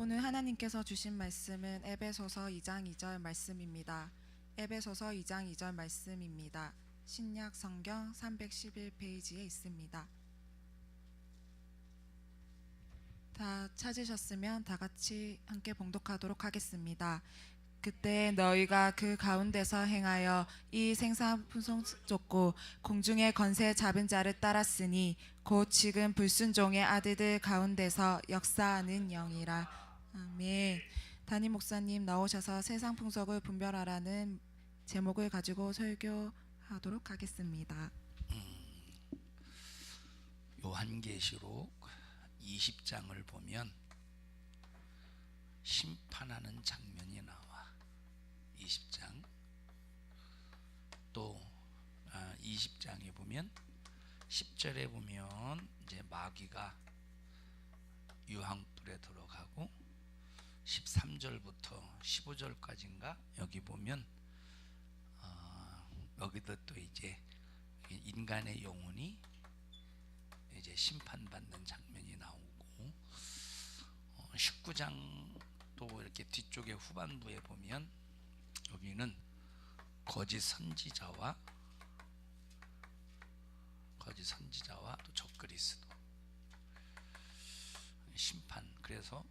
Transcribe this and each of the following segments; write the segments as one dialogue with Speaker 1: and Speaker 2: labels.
Speaker 1: 오늘 하나님께서 주신 말씀은 에베소서 2장 2절 말씀입니다. 에베소서 2장 2절 말씀입니다. 신약 성경 311페이지에 있습니다. 다 찾으셨으면 다 같이 함께 봉독하도록 하겠습니다. 그때 너희가 그 가운데서 행하여 이 생사분송 쫓고 공중의 건세 잡은 자를 따랐으니 곧 지금 불순종의 아들들 가운데서 역사하는 영이라. 아멘. 담임 목사님 나오셔서 세상 풍속을 분별하라는 제목을 가지고 설교하도록 하겠습니다.
Speaker 2: 요한계시록 20장을 보면 심판하는 장면이 나와. 20장 또 20장에 보면 10절에 보면 이제 마귀가 유황불에 들어가고 13절부터 15절까지인가 여기 보면 여기도 또 이제 인간의 영혼이 이제 심판받는 장면이 나오고 19장 또 이렇게 뒤쪽에 후반부에 보면 여기는 거짓 선지자와 또 적그리스도 심판. 그래서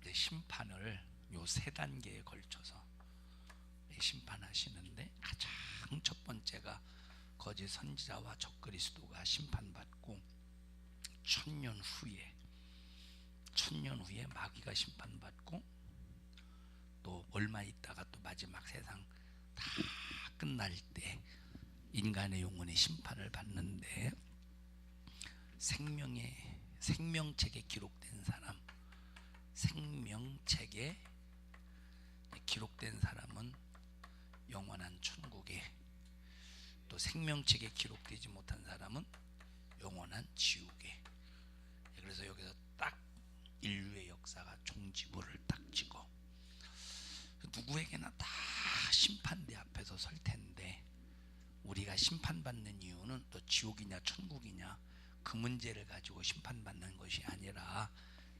Speaker 2: 이제 심판을 요 세 단계에 걸쳐서 심판하시는데 가장 첫 번째가 거짓 선지자와 적그리스도가 심판받고 천년 후에 마귀가 심판받고 또 얼마 있다가 또 마지막 세상 다 끝날 때 인간의 영혼이 심판을 받는데 생명책에 기록된 사람은 영원한 천국에, 또 생명책에 기록되지 못한 사람은 영원한 지옥에. 그래서 여기서 딱 인류의 역사가 종지부를 딱 찍어. 누구에게나 다 심판대 앞에서 설 텐데 우리가 심판받는 이유는 또 지옥이냐 천국이냐 그 문제를 가지고 심판받는 것이 아니라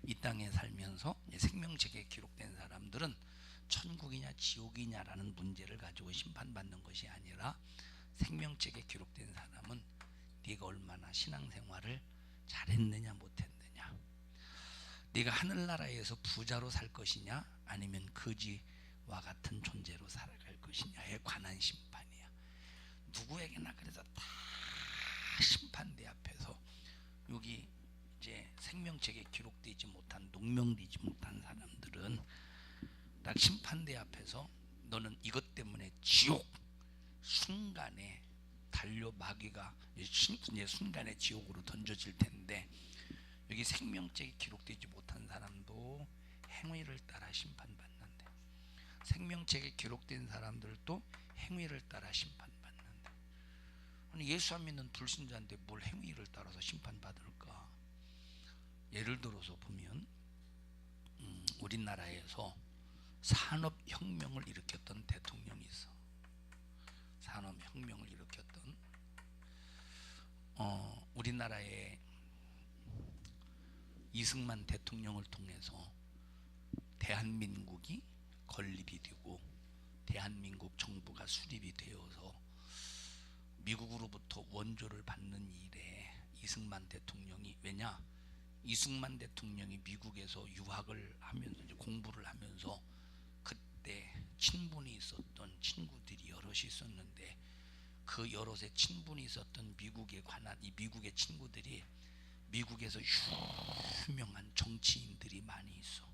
Speaker 2: 이 땅에 살면서 생명책에 기록된 사람들은 천국이냐 지옥이냐라는 문제를 가지고 심판받는 것이 아니라 생명책에 기록된 사람은 네가 얼마나 신앙생활을 잘했느냐 못했느냐, 네가 하늘나라에서 부자로 살 것이냐 아니면 거지와 같은 존재로 살아갈 것이냐에 관한 심판이야. 누구에게나. 그래서 다 심판대 앞에서 여기 이제 생명책에 기록되지 못한, 농명되지 못한 사람들은 딱 심판대 앞에서 너는 이것 때문에 지옥, 순간에 달려 마귀가 이제 순간에 지옥으로 던져질 텐데, 여기 생명책에 기록되지 못한 사람도 행위를 따라 심판받는데, 생명책에 기록된 사람들도 행위를 따라 심판받는데, 아니 예수 안 믿는 불신자인데 뭘 행위를 따라서 심판받을까? 예를 들어서 보면 우리나라에서 산업혁명을 일으켰던 대통령이 있어. 산업혁명을 일으켰던 우리나라의 이승만 대통령을 통해서 대한민국이 건립이 되고 대한민국 정부가 수립이 되어서 미국으로부터 원조를 받는 일에 이승만 대통령이, 왜냐? 이승만 대통령이 미국에서 유학을 하면서 이제 공부를 하면서 그때 친분이 있었던 친구들이 여럿이 있었는데, 그 여럿의 친분이 있었던 미국에 관한 이 미국의 친구들이 미국에서 유명한 정치인들이 많이 있어.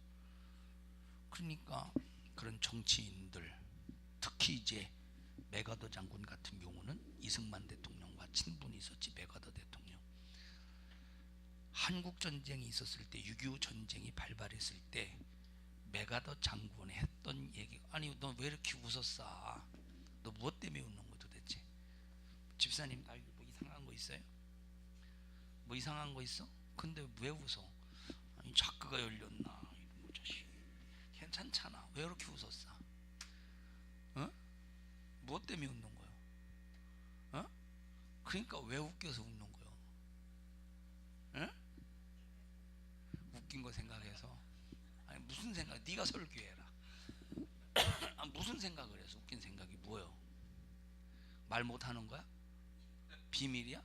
Speaker 2: 그러니까 그런 정치인들, 특히 이제 맥아더 장군 같은 경우는 이승만 대통령과 친분이 있었지. 맥아더 대통령. 한국 전쟁이 있었을 때, 6.25 전쟁이 발발했을 때 맥아더 장군이 했던 얘기가, 아니 너 왜 이렇게 웃었어? 너 무엇 때문에 웃는 거야 도대체? 집사님 나 뭐 이상한 거 있어요? 뭐 이상한 거 있어? 근데 왜 웃어? 아니 자크가 열렸나? 뭐 자식. 괜찮잖아. 왜 이렇게 웃었어? 무엇 때문에 웃는 거야? 그러니까 왜 웃겨서 웃는 거야? 웃긴 거 생각해서. 아니 무슨 생각? 네가 설교해라. 아, 무슨 생각을 해서 웃긴 생각이 뭐요? 말 못하는 거야? 비밀이야?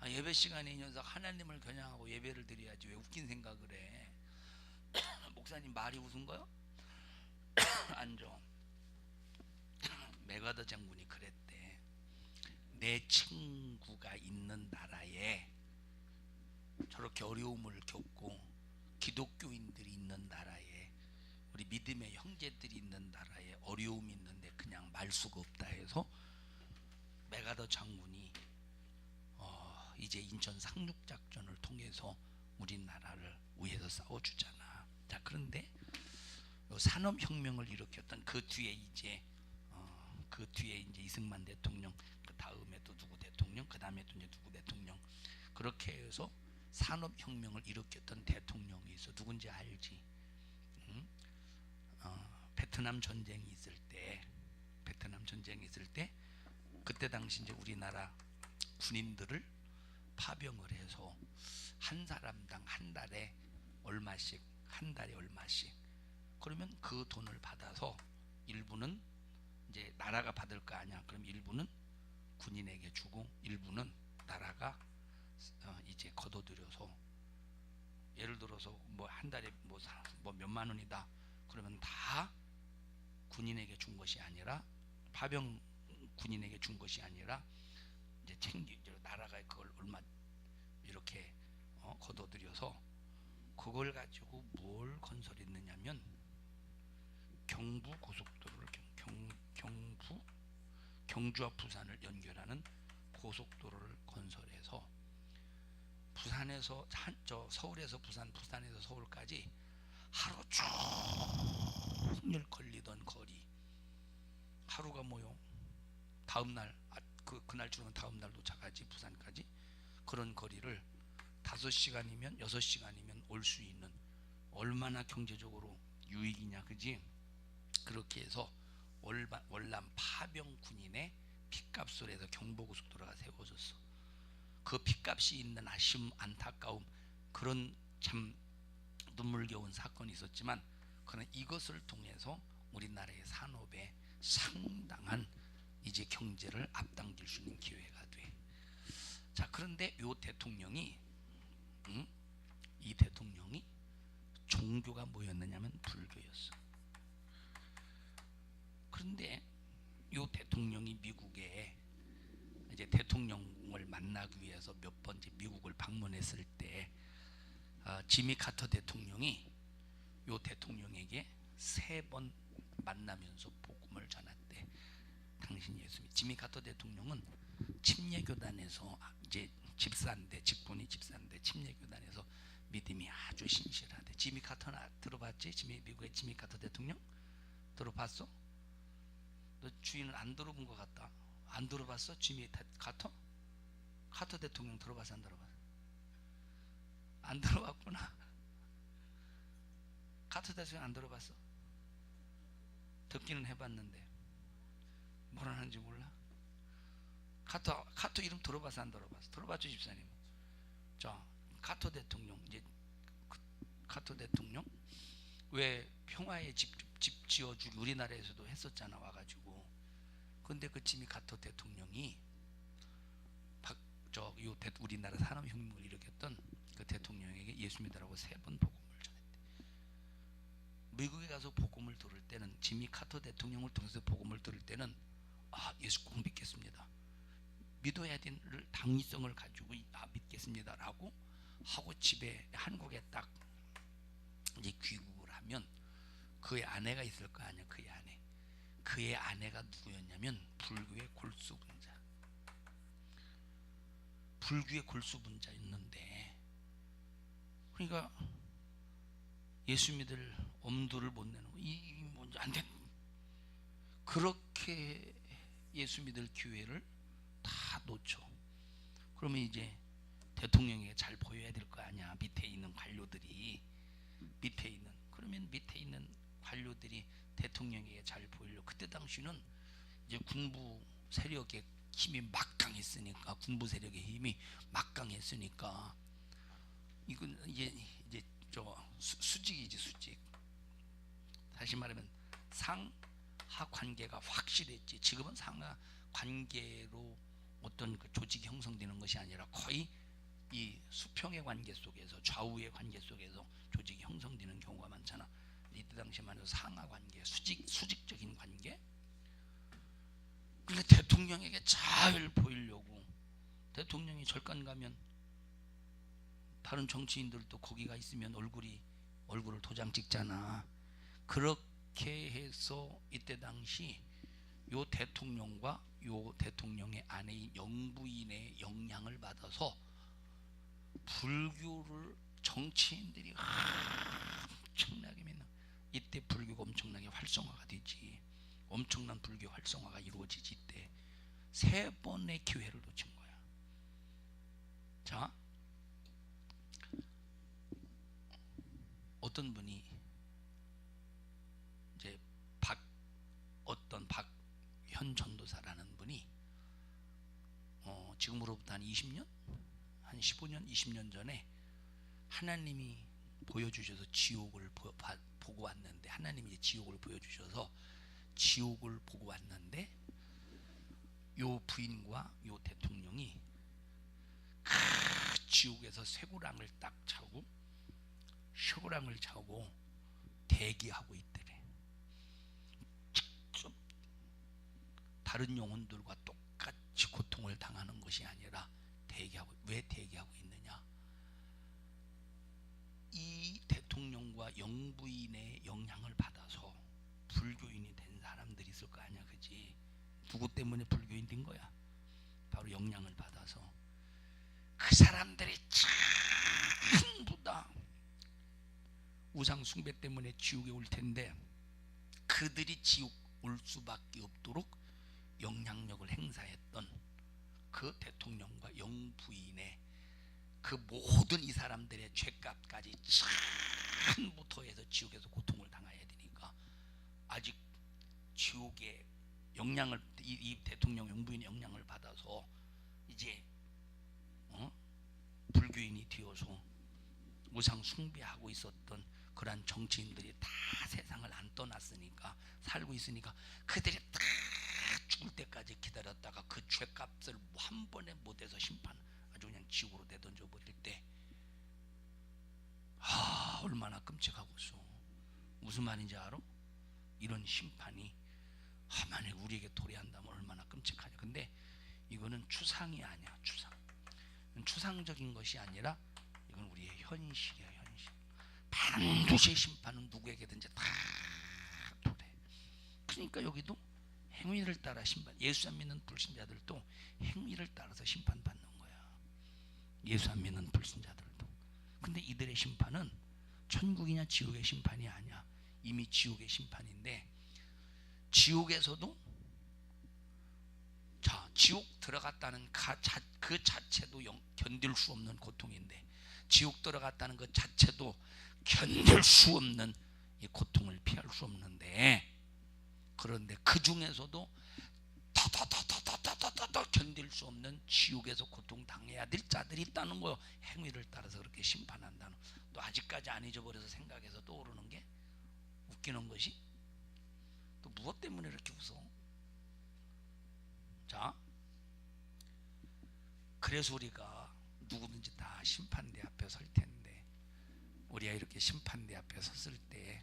Speaker 2: 아, 예배 시간에 이 녀석 하나님을 겨냥하고 예배를 드려야지 왜 웃긴 생각을 해? 목사님 말이 웃은 거요? 앉아. 메가더 장군이 그랬대. 내 친구가 있는 나라에 저렇게 어려움을 겪고 기독교인들이 있는 나라에 우리 믿음의 형제들이 있는 나라에 어려움이 있는데 그냥 말 수가 없다 해서 메가더 장군이 이제 인천 상륙작전을 통해서 우리나라를 위해서 싸워주잖아. 자, 그런데 산업혁명을 일으켰던 그 뒤에 이제 이승만 대통령, 그 다음에 또 누구 대통령, 그 다음에 또 이제 누구 대통령, 그렇게 해서 산업혁명을 일으켰던 대통령이 있어. 누군지 알지? 응? 베트남 전쟁이 있을 때, 그때 당시 이제 우리나라 군인들을 파병을 해서 한 사람당 한 달에 얼마씩, 그러면 그 돈을 받아서 일부는 이제 나라가 받을 거 아니야. 그럼 일부는 군인에게 주고 일부는 나라가 이제 거둬들여서, 예를 들어서 뭐 한 달에 뭐 몇만 원이다. 그러면 다 군인에게 준 것이 아니라, 파병 군인에게 준 것이 아니라 이제 나라가 그걸 얼마 이렇게 거둬들여서 그걸 가지고 뭘 건설했느냐면 경부 고속도로를 경주와 부산을 연결하는 고속도로를 건설해서 부산에서 서울에서 부산에서 서울까지 하루 종일 걸리던 거리, 하루가 뭐요? 다음날 그날 주는 다음날 도착하지 부산까지. 그런 거리를 5시간이면 6시간이면 올 수 있는, 얼마나 경제적으로 유익이냐, 그지? 그렇게 해서 월남 파병 군인의 핏값을 해서 경부고속도로가 세워졌어. 그 핏값이 있는 아쉬움, 안타까움, 그런 참 눈물겨운 사건이 있었지만, 그는 이것을 통해서 우리나라의 산업에 상당한 이제 경제를 앞당길 수 있는 기회가 돼. 자, 그런데 이 대통령이 종교가 뭐였느냐면 불교였어. 그런데 이 대통령이 미국에 이제 대통령을 만나기 위해서 몇 번째 미국을 방문했을 때 지미 카터 대통령이 이 대통령에게 3번 만나면서 복음을 전했대. 당신 예수 믿. 지미 카터 대통령은 침례교단에서 이제 직분이 집사인데 침례교단에서 믿음이 아주 신실하대. 지미 카터 들어봤지? 미국의 지미 카터 대통령 들어봤어? 너 주인은 안 들어본 것 같다. 안 들어봤어? 지미 카터? 카터 대통령 들어봤어? 안 들어봤어? 안 들어봤구나. 카터 대통령 안 들어봤어? 듣기는 해봤는데 뭐라는지 몰라? 카터 이름 들어봤어? 안 들어봤어? 들어봤죠, 집사님? 자, 카터 대통령, 이제 카터 대통령 왜 평화의 집 지어주기 우리나라에서도 했었잖아, 와가지고. 근데 그 지미 카터 대통령이 우리나라 산업혁명을 일으켰던 그 대통령에게 예수 믿으라고 3번 복음을 전했대. 미국에 가서 복음을 들을 때는, 지미 카터 대통령을 통해서 복음을 들을 때는 예수 꼭 믿겠습니다, 믿어야 될 당위성을 가지고 믿겠습니다라고 하고 집에 한국에 딱 이제 귀국을 하면 그의 아내가 있을 거 아니야. 그의 아내가 누구였냐면 불교의 골수분자였는데, 그러니까 예수 믿을 엄두를 못 내는 거, 이 뭔지 안 돼. 그렇게 예수 믿을 기회를 다 놓쳐. 그러면 이제 대통령에게 잘 보여야 될 거 아니야. 밑에 있는 관료들이 대통령에게 잘 보이려. 그때 당시는 이제 군부 세력의 힘이 막강했으니까, 이건 이제 수직이지, 수직. 다시 말하면 상하 관계가 확실했지. 지금은 상하 관계로 어떤 그 조직이 형성되는 것이 아니라 거의 이 수평의 관계 속에서, 좌우의 관계 속에서 조직이 형성되는 경우가 많잖아. 이때 당시 말해서 상하 관계, 수직적인 관계. 근데 대통령에게 잘 보이려고 대통령이 절간 가면 다른 정치인들도 거기가 있으면 얼굴을 도장 찍잖아. 그렇게 해서 이때 당시 요 대통령과 요 대통령의 아내인 영부인의 영향을 받아서 불교를 정치인들이 엄청나게 믿는, 이때 불교가 엄청나게 활성화가 되지. 엄청난 불교 활성화가 이루어지지. 이때 3번의 기회를 놓친 거야. 자, 어떤 분이 이제 박현 전도사라는 분이 지금으로부터 한 20년, 한 15년, 20년 전에 하나님이 보여주셔서 지옥을 보고 왔는데, 하나님이 이제 지옥을 보여주셔서 지옥을 보고 왔는데, 요 부인과 요 대통령이 그 지옥에서 쇠고랑을 딱 차고 대기하고 있더래. 직접 다른 영혼들과 똑같이 고통을 당하는 것이 아니라 왜 대기하고 있느냐? 이 대통령과 영부인의 영향을 받아서 불교인이 된 사람들이 있을 거 아니야, 그지? 누구 때문에 불교인 된 거야? 바로 영향을 받아서. 그 사람들이 전부 다 우상 숭배 때문에 지옥에 올 텐데, 그들이 지옥 올 수밖에 없도록 영향력을 행사했던 그 대통령과 영부인의 그 모든 이 사람들의 죄값까지 전부터 해서 지옥에서 고통을 당해야 되니까, 아직 지옥의 영향을, 이 대통령 영부인의 영향을 받아서 이제 불교인이 되어서 우상 숭배하고 있었던 그러한 정치인들이 다 세상을 안 떠났으니까, 살고 있으니까, 그들이 다 죽을 때까지 기다렸다가 그 죄값을 한 번에 못해서 심판, 아주 그냥 지옥으로 내던져 버릴 때, 얼마나 끔찍하겠어. 무슨 말인지 알아? 이런 심판이 만약에 우리에게 도래한다면 얼마나 끔찍하냐. 근데 이거는 추상이 아니야. 추상적인 것이 아니라 이건 우리의 현실이야, 현실. 반드시 심판은 누구에게든지 다 도래. 그러니까 여기도 행위를 따라 예수 안 믿는 불신자들도 행위를 따라서 심판받는 거야. 예수 안 믿는 불신자들도. 근데 이들의 심판은 천국이냐 지옥의 심판이 아니야. 이미 지옥의 심판인데, 지옥에서도 지옥 들어갔다는 그 자체도 견딜 수 없는 고통인데, 지옥 들어갔다는 그 자체도 견딜 수 없는 이 고통을 피할 수 없는데, 그런데 그 중에서도 더 견딜 수 없는 지옥에서 고통 당해야 될 자들이 있다는 거요. 행위를 따라서 그렇게 심판한다는. 또 아직까지 안 잊어버려서 생각해서 떠오르는 게 웃기는 것이, 또 무엇 때문에 이렇게 웃어? 자, 그래서 우리가 누구든지 다 심판대 앞에 설 텐데, 우리가 이렇게 심판대 앞에 섰을 때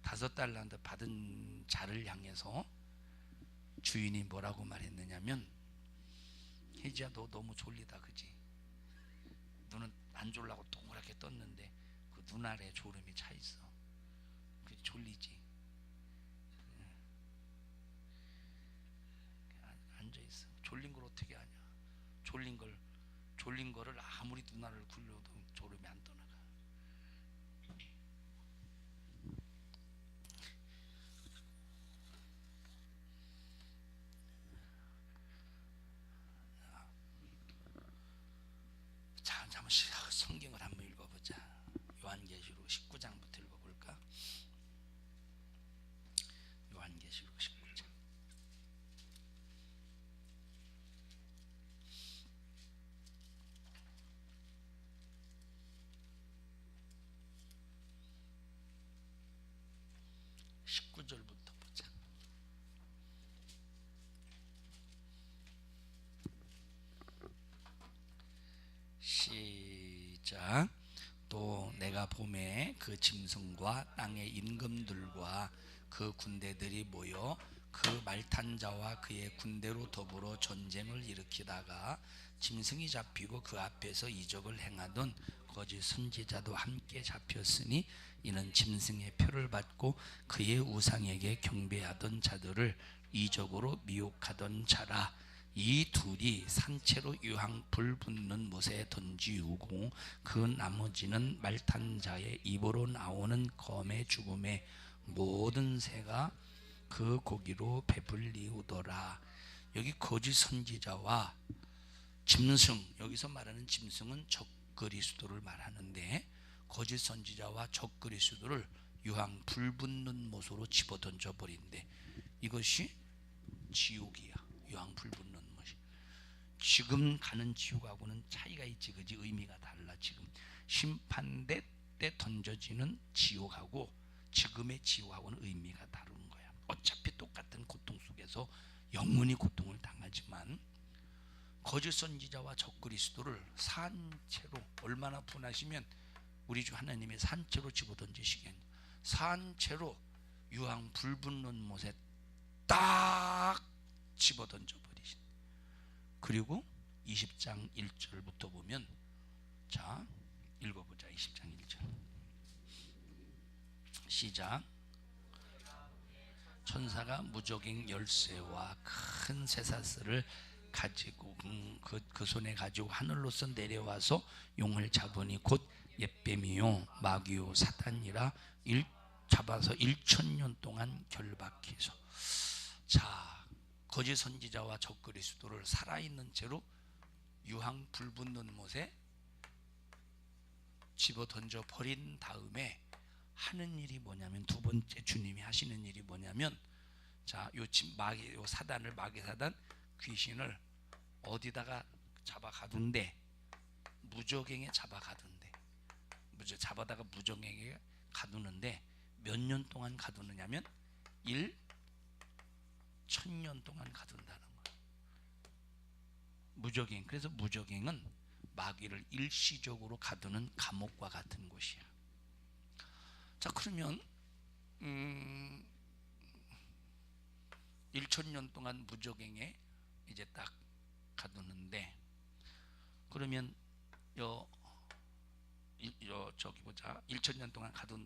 Speaker 2: 5달란트 받은 자를 향해서 주인이 뭐라고 말했느냐면, 혜지야, 너 너무 졸리다, 그지? 눈은 안 졸라고 동그랗게 떴는데 그 눈 아래에 졸음이 차 있어. 그 졸리지? 앉아 있어. 졸린 걸 어떻게 하냐? 졸린 거를 아무리 눈알을 굴려도 졸음이 안 떠나가. 자, 잠시 성경을 한번 읽어보자. 요한계시록 19장부터 읽어볼까? 요한계시록 19장. 4절부터 보자. 시작. 또 내가 봄에 그 짐승과 땅의 임금들과 그 군대들이 모여 그 말탄 자와 그의 군대로 더불어 전쟁을 일으키다가 짐승이 잡히고 그 앞에서 이적을 행하던 거짓 선지자도 함께 잡혔으니 이는 짐승의 표를 받고 그의 우상에게 경배하던 자들을 이적으로 미혹하던 자라. 이 둘이 산채로 유황 불 붙는 못에 던지우고 그 나머지는 말탄 자의 입으로 나오는 검의 죽음에 모든 새가 그 고기로 배불리우더라. 여기 거짓 선지자와 짐승, 여기서 말하는 짐승은 적그리스도를 말하는데 거짓 선지자와 적그리스도를 유황 불 붙는 못으로 집어던져 버린대. 이것이 지옥이야. 유황 불 붙는 못이. 지금 가는 지옥하고는 차이가 있지, 그지? 의미가 달라. 지금 심판대 때 던져지는 지옥하고 지금의 지옥하고는 의미가 다른 거야. 어차피 똑같은 고통 속에서 영원히 고통을 당하지만 거짓 선지자와 적그리스도를 산채로, 얼마나 분하시면 우리 주 하나님의 산채로 집어던지시겠냐. 산채로 유황 불 붙는 못에 딱 집어던져 버리신. 그리고 20장 1절부터 보면, 자 읽어보자. 20장 1절 시작. 천사가 무저갱 열쇠와 큰 쇠사슬을 가지고 그 손에 가지고 하늘로서 내려와서 용을 잡으니 곧 옅뱀이요 마귀요 사탄이라 잡아서 1000년 동안 결박해서. 자, 거짓 선지자와 적그리스도를 살아있는 채로 유황 불 붙는 못에 집어 던져 버린 다음에 하는 일이 뭐냐면, 두 번째 주님이 하시는 일이 뭐냐면, 자, 요 사단을, 마귀 사단 귀신을 어디다가 잡아 가둔대? 무저갱에 잡아 가둔대. 잡아다가 무저갱에 가두는데 몇 년 동안 가두느냐면 1000년 동안 가둔다는 거야. 무저갱. 그래서 무저갱은 마귀를 일시적으로 가두는 감옥과 같은 곳이야. 자, 그러면 1000년 동안 무저갱에 이제 딱 가두는데, 그러면 저기 보자. 1000년 동안 가둔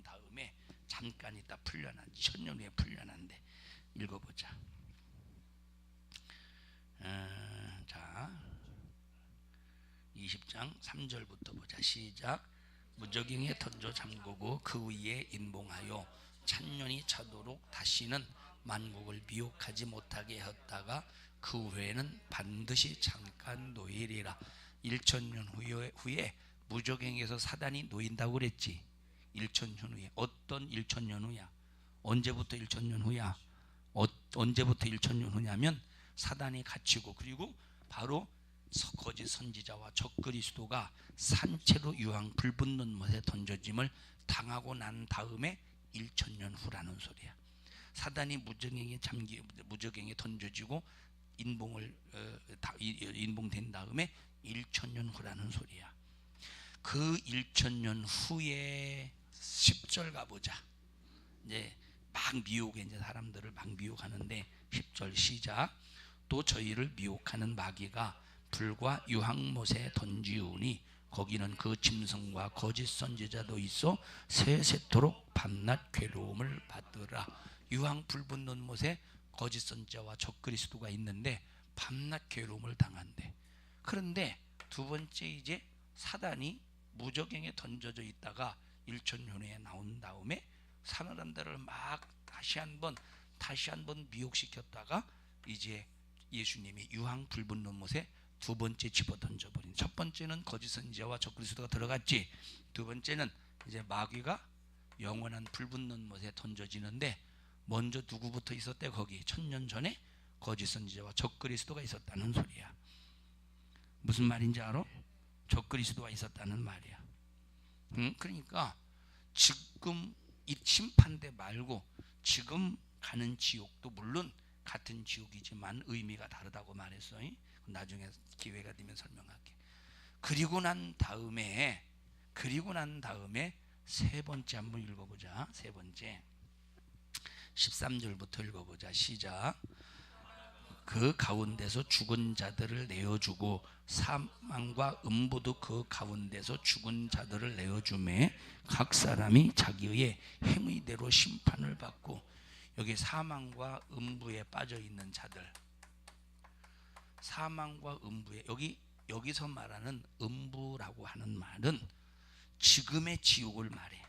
Speaker 2: 다음에 잠깐 있다 풀려난, 1000년 후에 풀려난데, 읽어보자. 자, 20장 3절부터 보자. 시작. 무저갱에 던져 잠그고 그 위에 인봉하여 천년이 차도록 다시는 만국을 미혹하지 못하게 했다가 그 후에는 반드시 잠깐 놓이리라. 1000년 후에 무저갱에서 사단이 놓인다고 그랬지. 1000년 후에. 어떤 1000년 후야? 언제부터 1000년 후야? 언제부터 1000년 후냐면 사단이 갇히고, 그리고 바로 거짓 선지자와 적그리스도가 산채로 유황 불 붙는 못에 던져짐을 당하고 난 다음에 1000년 후라는 소리야. 사단이 무저갱에 던져지고 인봉된 다음에 1000년 후라는 소리야. 그 1000년 후에 10절 가보자. 이제 막 미혹해, 이제 사람들을 막 미혹하는데 10절 시작. 또 저희를 미혹하는 마귀가 불과 유황못에 던지우니 거기는 그 짐승과 거짓 선지자도 있어 세세토록 밤낮 괴로움을 받으라. 유황 불 붙는 못에 거짓 선지자와 적그리스도가 있는데 밤낮 괴로움을 당한대. 그런데 두 번째, 이제 사단이 무저갱에 던져져 있다가 1000년 후에 나온 다음에 사람들을 막 다시 한번 미혹시켰다가 이제 예수님이 유황 불 붙는 못에 두 번째 집어 던져버린. 첫 번째는 거짓 선지자와 적그리스도가 들어갔지. 두 번째는 이제 마귀가 영원한 불 붙는 못에 던져지는데, 먼저 누구부터 있었대? 거기 1000년 전에 거짓 선지자와 적그리스도가 있었다는 소리야. 무슨 말인지 알아? 적그리스도가 있었다는 말이야. 그러니까 지금 이 심판대 말고 지금 가는 지옥도 물론 같은 지옥이지만 의미가 다르다고 말했어요. 나중에 기회가 되면 설명할게. 그리고 난 다음에 세 번째 한번 읽어보자. 세 번째 13절부터 읽어보자. 시작. 그 가운데서 죽은 자들을 내어주고 사망과 음부도 그 가운데서 죽은 자들을 내어주매 각 사람이 자기의 행위대로 심판을 받고, 여기 사망과 음부에 빠져 있는 자들, 사망과 음부에, 여기서 말하는 음부라고 하는 말은 지금의 지옥을 말해.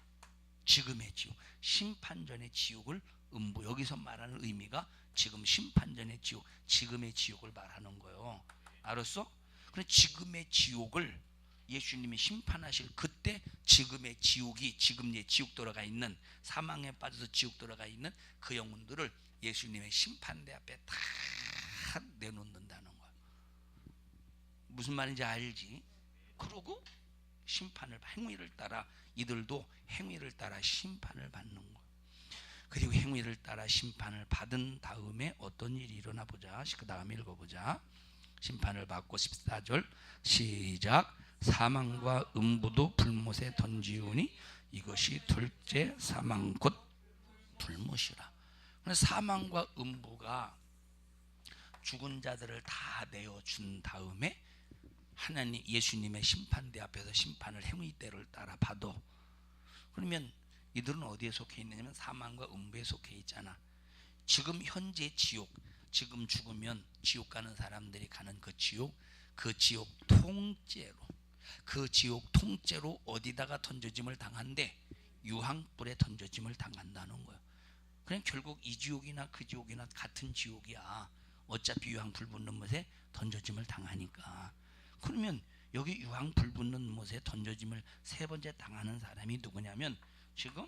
Speaker 2: 지금의 지옥, 심판 전의 지옥을 음부, 여기서 말하는 의미가 지금 심판 전의 지옥, 지금의 지옥을 말하는 거예요. 알았어? 그럼 지금의 지옥을 예수님이 심판하실 그때 지금의 지옥이, 지금 지옥 돌아가 있는, 사망에 빠져서 지옥 돌아가 있는 그 영혼들을 예수님의 심판대 앞에 다 내놓는다는 거야. 무슨 말인지 알지? 그러고 심판을, 행위를 따라, 이들도 행위를 따라 심판을 받는 거야. 그리고 행위를 따라 심판을 받은 다음에 어떤 일이 일어나 보자. 그 다음에 읽어보자. 심판을 받고 14절 시작. 사망과 음부도 불못에 던지우니 이것이 둘째 사망 곧 불못이라. 사망과 음부가 죽은 자들을 다 내어준 다음에 하나님, 예수님의 심판대 앞에서 심판을 행위대로를 따라 받아. 그러면 이들은 어디에 속해 있느냐면 사망과 음부에 속해 있잖아. 지금 현재 지옥, 지금 죽으면 지옥 가는 사람들이 가는 그 지옥 통째로 어디다가 던져짐을 당한대? 유황불에 던져짐을 당한다는 거야. 그냥 결국 이 지옥이나 그 지옥이나 같은 지옥이야. 어차피 유황불 붙는 못에 던져짐을 당하니까. 그러면 여기 유황불 붙는 못에 던져짐을 세 번째 당하는 사람이 누구냐면, 지금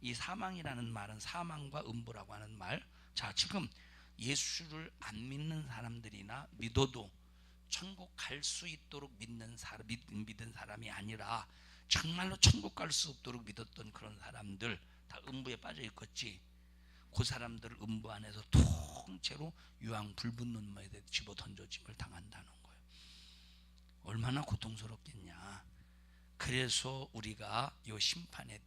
Speaker 2: 이 사망이라는 말은 사망과 음부라고 하는 말. 자, 지금 예수를 안 믿는 사람들이나 믿어도 천국 갈 수 있도록 믿는 사람이 아니라 정말로 천국 갈 수 없도록 믿었던 그런 사람들 다 음부에 빠져 있겠지. 그 사람들을 음부 안에서 통째로 유황 불 붙는 물에 집어 던져짐을 당한다는 거예요. 얼마나 고통스럽겠냐. 그래서 우리가 이 심판의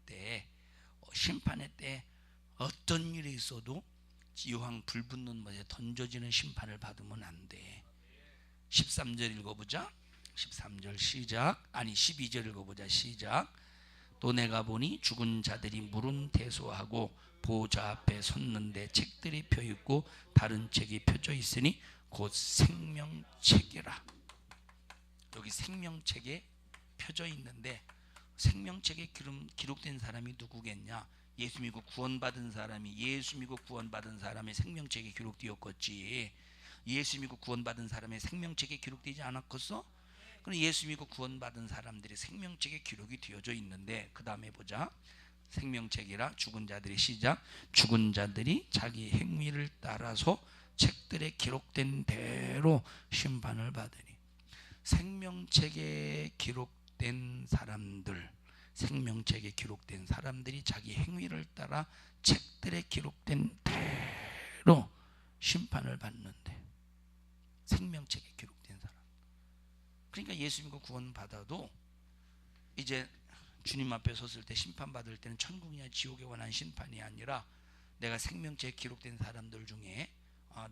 Speaker 2: 때 어떤 일이 있어도 유황 불 붙는 물에 던져지는 심판을 받으면 안 돼. 13절 읽어보자. 13절 시작. 아니 12절 읽어보자. 시작. 또 내가 보니 죽은 자들이 물은 대소하고 보좌 앞에 섰는데 책들이 펴있고 다른 책이 펴져 있으니 곧 생명책이라. 여기 생명책에 펴져 있는데, 생명책에 기록된 사람이 누구겠냐? 예수 믿고 구원받은 사람이, 예수 믿고 구원받은 사람의 생명책에 기록되었겠지. 예수 믿고 구원받은 사람의 생명책에 기록되지 않았겠어? 그럼 예수 믿고 구원받은 사람들의 생명책에 기록이 되어져 있는데, 그 다음에 보자. 생명책이라 죽은 자들이, 시작. 죽은 자들이 자기 행위를 따라서 책들에 기록된 대로 심판을 받으니. 생명책에 기록된 사람들, 생명책에 기록된 사람들이 자기 행위를 따라 책들에 기록된 대로 심판을 받는데, 생명책에 기록된 사람. 그러니까 예수 믿고 구원 받아도 이제 주님 앞에 섰을 때 심판받을 때는 천국이냐 지옥에 관한 심판이 아니라, 내가 생명책에 기록된 사람들 중에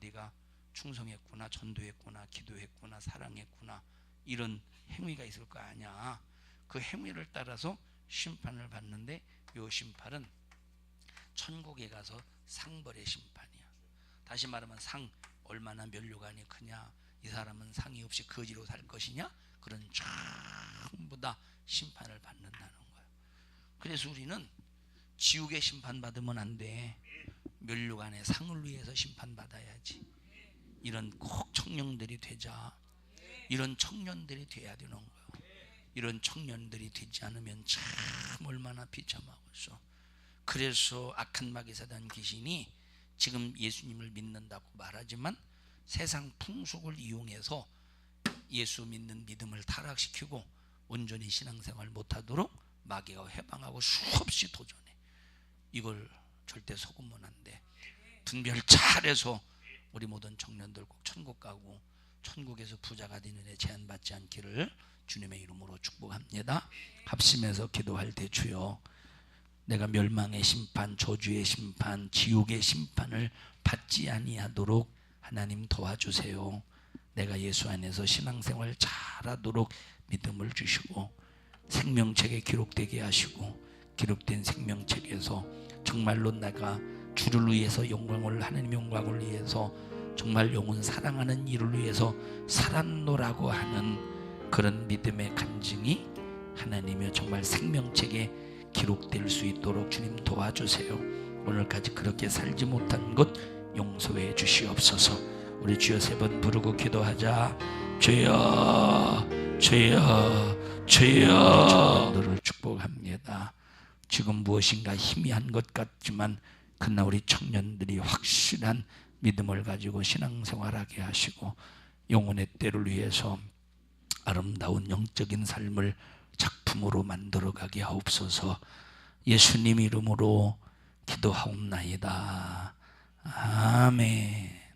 Speaker 2: 네가 충성했구나, 전도했구나, 기도했구나, 사랑했구나, 이런 행위가 있을 거 아니야. 그 행위를 따라서 심판을 받는데, 이 심판은 천국에 가서 상벌의 심판이야. 다시 말하면 상, 얼마나 면류관이 크냐, 이 사람은 상이 없이 거지로 살 것이냐, 그런 전부 다 심판을 받는다는 거야. 그래서 우리는 지옥에 심판받으면 안 돼. 면류관의 상을 위해서 심판받아야지. 이런 꼭 청년들이 되자. 이런 청년들이 돼야 되는 거야. 이런 청년들이 되지 않으면 참 얼마나 비참하고 있어. 그래서 악한 마귀 사단 귀신이 지금 예수님을 믿는다고 말하지만 세상 풍속을 이용해서 예수 믿는 믿음을 타락시키고 온전히 신앙생활 못하도록 마귀가 해방하고 수없이 도전해. 이걸 절대 속으면 안 돼. 분별 잘해서 우리 모든 청년들 꼭 천국 가고 천국에서 부자가 되는 데 제한받지 않기를 주님의 이름으로 축복합니다. 합심해서 기도할 때 주여, 내가 멸망의 심판, 저주의 심판, 지옥의 심판을 받지 아니하도록 하나님 도와주세요. 내가 예수 안에서 신앙생활 잘하도록 믿음을 주시고 생명책에 기록되게 하시고 기록된 생명책에서 정말로 내가 주를 위해서 영광을, 하나님의 영광을 위해서 정말 영혼 사랑하는 이를 위해서 살았노라고 하는 그런 믿음의 간증이 하나님의 정말 생명책에 기록될 수 있도록 주님 도와주세요. 오늘까지 그렇게 살지 못한 것 용서해 주시옵소서. 우리 주여 세 번 부르고 기도하자. 주여, 주여, 주여. 너를 축복합니다. 지금 무엇인가 희미한 것 같지만 그러나 우리 청년들이 확실한 믿음을 가지고 신앙생활하게 하시고 영혼의 때를 위해서 아름다운 영적인 삶을 작품으로 만들어가게 하옵소서. 예수님 이름으로 기도하옵나이다. 아멘.